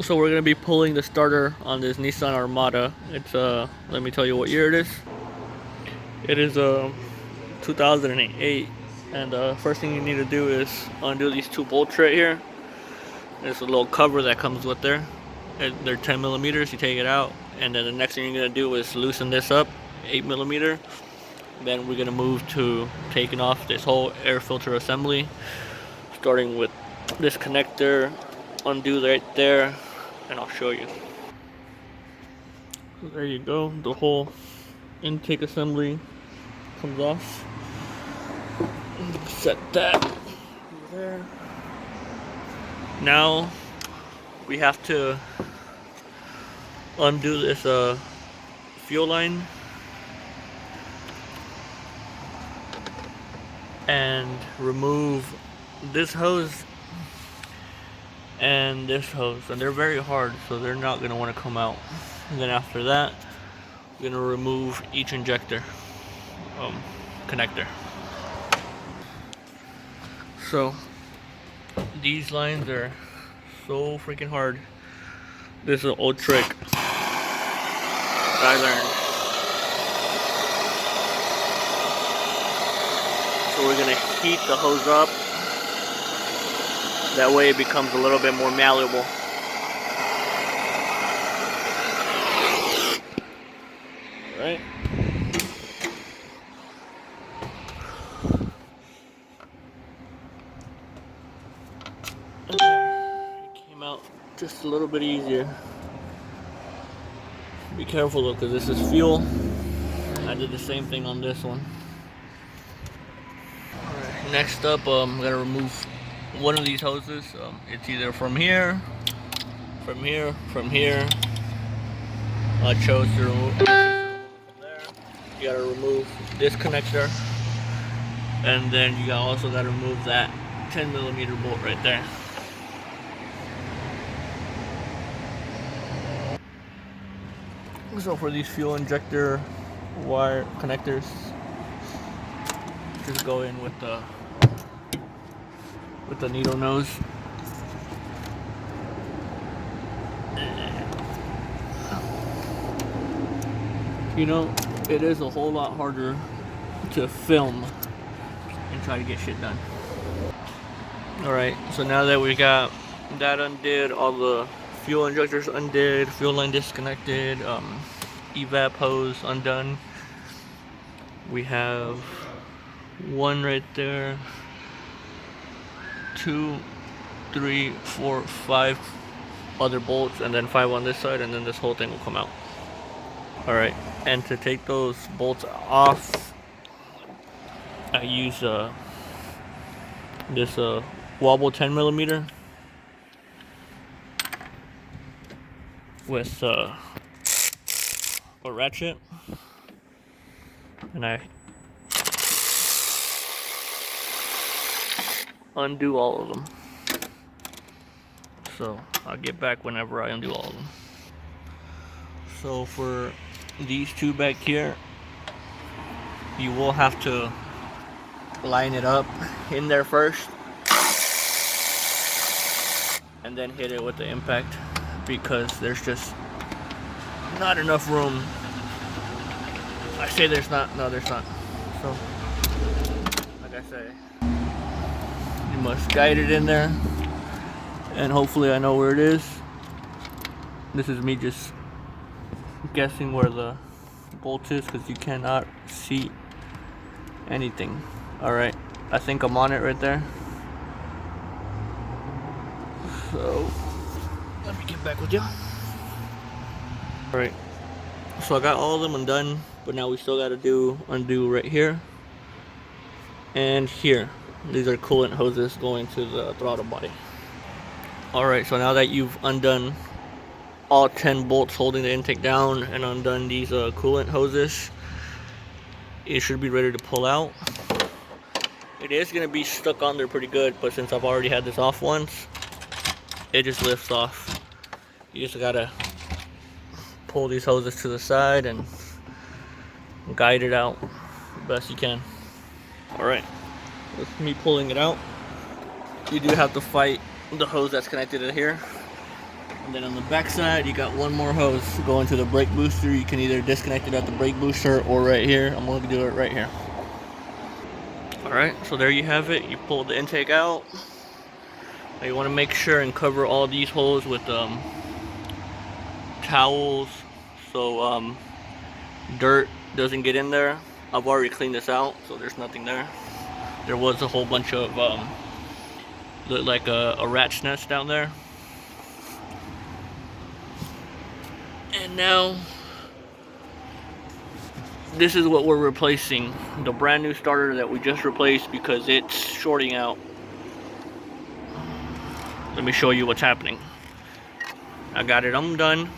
So we're gonna be pulling the starter on this Nissan Armada. It's let me tell you what year it is. It is 2008, and the first thing you need to do is undo these two bolts right here. There's a little cover that comes with there. They're 10 millimeters. You take it out, and then the next thing you're gonna do is loosen this up, 8 millimeter. Then we're gonna move to taking off this whole air filter assembly, starting with this connector. Undo right there, and I'll show you. So there you go. The whole intake assembly comes off. Set that over there. Now we have to undo this fuel line and remove this hose and this hose, and they're very hard, so they're not going to want to come out. And then after that, we're going to remove each injector connector. So these lines are so freaking hard. This is an old trick that I learned. So we're going to heat the hose up. That way it becomes a little bit more malleable. Right? Okay. It came out just a little bit easier. Be careful though, because this is fuel. I did the same thing on this one. Alright, next up, I'm going to remove one of these hoses. It's either from here, from here, from here. I chose to remove from there. You gotta remove this connector, and then you also gotta remove that 10 millimeter bolt right there. So for these fuel injector wire connectors, just go in with the needle nose. You know, it is a whole lot harder to film and try to get shit done. Alright, so now that we got that undid, all the fuel injectors undid, fuel line disconnected, evap hose undone, we have one right there, 2, 3, 4, 5 other bolts, and then 5 on this side, and then this whole thing will come out. Alright, and to take those bolts off, I use this wobble 10 millimeter with a ratchet, and I undo all of them. So I'll get back whenever I undo all of them. So for these two back here, you will have to line it up in there first and then hit it with the impact, because there's just not enough room. I say there's not, no there's not. So like I say, you must guide it in there, and hopefully I know where it is. This is me just guessing where the bolt is, because you cannot see anything. Alright, I think I'm on it right there. So let me get back with you. Alright, so I got all of them undone, but now we still got to undo right here and here. These are coolant hoses going to the throttle body. Alright, so now that you've undone all 10 bolts holding the intake down and undone these coolant hoses, it should be ready to pull out. It is going to be stuck on there pretty good, but since I've already had this off once, it just lifts off. You just gotta pull these hoses to the side and guide it out the best you can. Alright, with me pulling it out, you do have to fight the hose that's connected to here. And then on the back side, you got one more hose going to the brake booster. You can either disconnect it at the brake booster or right here. I'm going to do it right here. Alright, so there you have it. You pull the intake out. Now you want to make sure and cover all these holes with towels so dirt doesn't get in there. I've already cleaned this out, so there's nothing there. There was a whole bunch of looked like a rat's nest down there. And now this is what we're replacing, the brand new starter that we just replaced because it's shorting out. Let me show you what's happening. I got it undone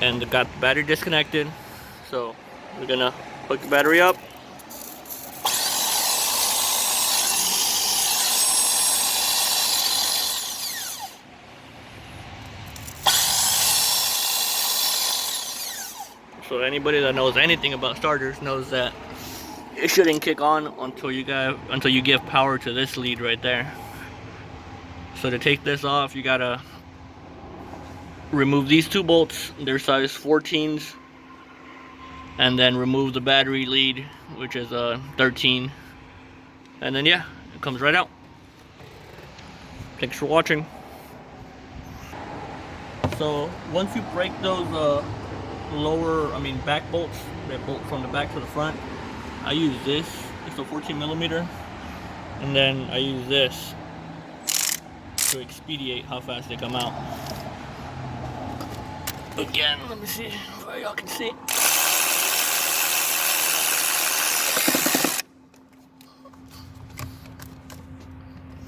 and got the battery disconnected. So we're gonna hook the battery up. So anybody that knows anything about starters knows that it shouldn't kick on until you give power to this lead right there. So to take this off, you gotta remove these two bolts. They're size 14s, and then remove the battery lead, which is 13. And then yeah, it comes right out. Thanks for watching. So once you break those back bolts that bolt from the back to the front, I use this. It's a 14mm, and then I use this to expedite how fast they come out. Again, let me see if y'all can see.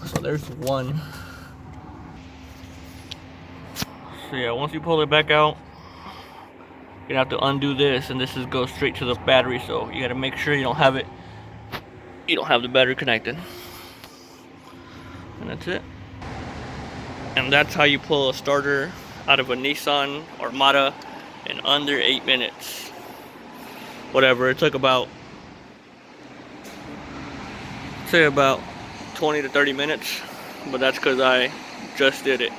So there's one. So yeah, once you pull it back out, you're gonna have to undo this, and this goes straight to the battery. So you gotta make sure you don't have the battery connected. And that's it. And that's how you pull a starter out of a Nissan Armada in under 8 minutes. Whatever, it took about 20 to 30 minutes, but that's because I just did it.